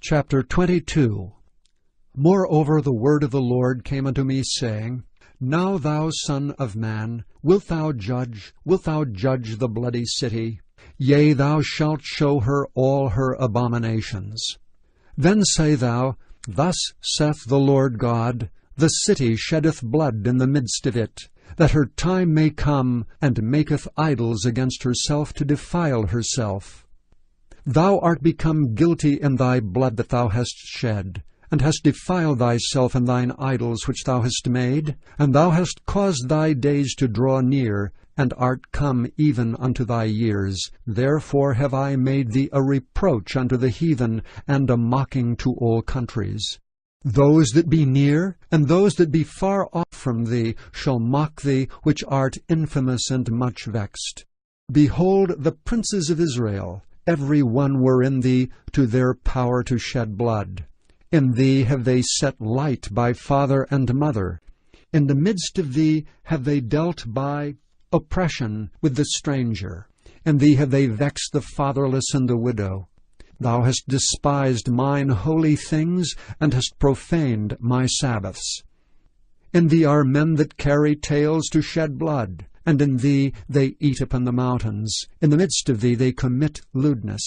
Chapter 22. Moreover the word of the Lord came unto me, saying, Now thou son of man, wilt thou judge the bloody city? Yea, thou shalt show her all her abominations. Then say thou, Thus saith the Lord God, The city sheddeth blood in the midst of it, that her time may come, and maketh idols against herself to defile herself. Thou art become guilty in thy blood that thou hast shed, and hast defiled thyself in thine idols which thou hast made, and thou hast caused thy days to draw near, and art come even unto thy years. Therefore have I made thee a reproach unto the heathen, and a mocking to all countries. Those that be near, and those that be far off from thee, shall mock thee, which art infamous and much vexed. Behold, the princes of Israel, every one were in thee to their power to shed blood. In thee have they set light by father and mother. In the midst of thee have they dealt by oppression with the stranger. In thee have they vexed the fatherless and the widow. Thou hast despised mine holy things, and hast profaned my Sabbaths. In thee are men that carry tales to shed blood, and in thee they eat upon the mountains. In the midst of thee they commit lewdness.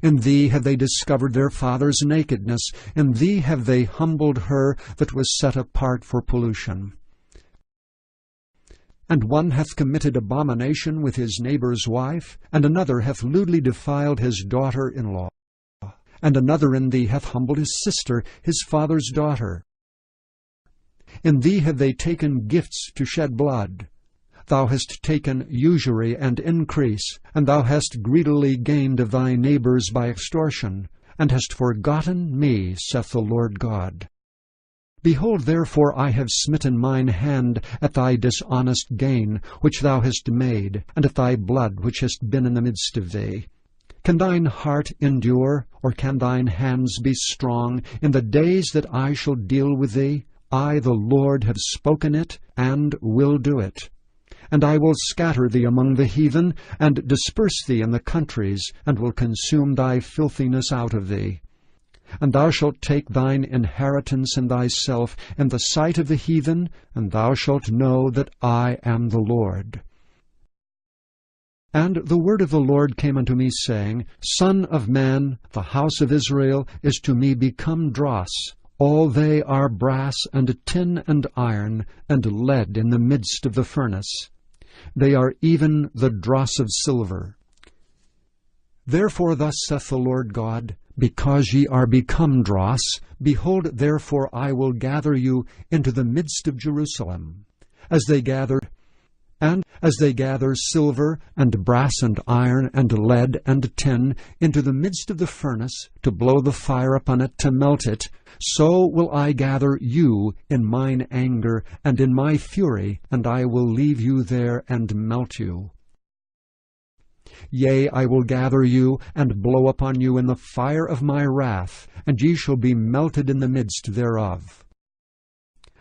In thee have they discovered their father's nakedness. In thee have they humbled her that was set apart for pollution. And one hath committed abomination with his neighbour's wife, and another hath lewdly defiled his daughter-in-law. And another in thee hath humbled his sister, his father's daughter. In thee have they taken gifts to shed blood. Thou hast taken usury and increase, and thou hast greedily gained of thy neighbours by extortion, and hast forgotten me, saith the Lord God. Behold, therefore, I have smitten mine hand at thy dishonest gain, which thou hast made, and at thy blood which hast been in the midst of thee. Can thine heart endure, or can thine hands be strong, in the days that I shall deal with thee? I, the Lord, have spoken it, and will do it. And I will scatter thee among the heathen, and disperse thee in the countries, and will consume thy filthiness out of thee. And thou shalt take thine inheritance in thyself in the sight of the heathen, and thou shalt know that I am the Lord. And the word of the Lord came unto me, saying, Son of man, the house of Israel is to me become dross. All they are brass, and tin, and iron, and lead in the midst of the furnace. They are even the dross of silver. Therefore thus saith the Lord God, Because ye are become dross, behold, therefore I will gather you into the midst of Jerusalem, as they gather silver, and brass, and iron, and lead, and tin, into the midst of the furnace, to blow the fire upon it, to melt it, so will I gather you in mine anger, and in my fury, and I will leave you there, and melt you. Yea, I will gather you, and blow upon you in the fire of my wrath, and ye shall be melted in the midst thereof.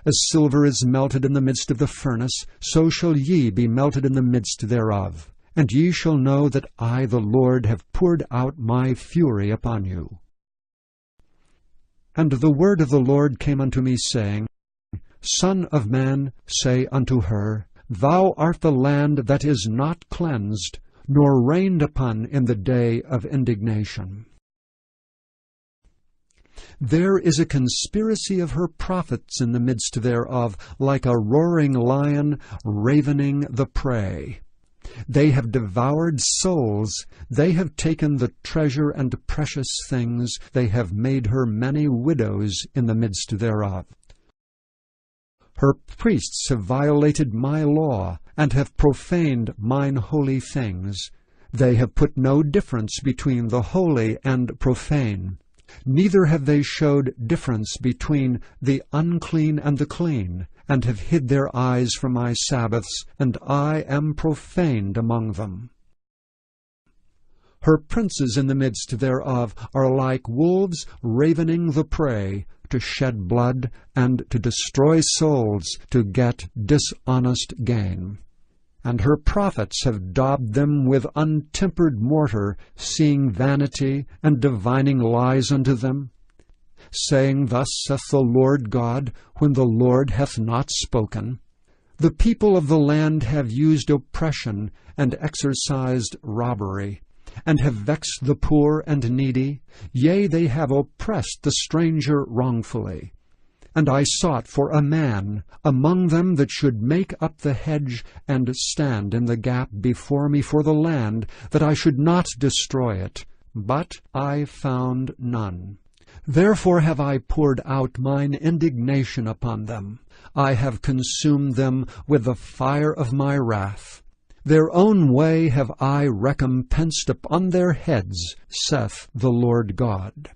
As silver is melted in the midst of the furnace, so shall ye be melted in the midst thereof. And ye shall know that I, the Lord, have poured out my fury upon you. And the word of the Lord came unto me, saying, Son of man, say unto her, Thou art the land that is not cleansed, nor rained upon in the day of indignation. There is a conspiracy of her prophets in the midst thereof, like a roaring lion ravening the prey. They have devoured souls, they have taken the treasure and precious things, they have made her many widows in the midst thereof. Her priests have violated my law, and have profaned mine holy things. They have put no difference between the holy and profane. Neither have they showed difference between the unclean and the clean, and have hid their eyes from my Sabbaths, and I am profaned among them. Her princes in the midst thereof are like wolves ravening the prey, to shed blood, and to destroy souls, to get dishonest gain. and her prophets have daubed them with untempered mortar, seeing vanity and divining lies unto them, saying, Thus saith the Lord God, when the Lord hath not spoken. The people of the land have used oppression and exercised robbery, and have vexed the poor and needy. Yea, they have oppressed the stranger wrongfully. And I sought for a man among them that should make up the hedge and stand in the gap before me for the land, that I should not destroy it. But I found none. Therefore have I poured out mine indignation upon them. I have consumed them with the fire of my wrath. Their own way have I recompensed upon their heads, saith the Lord God.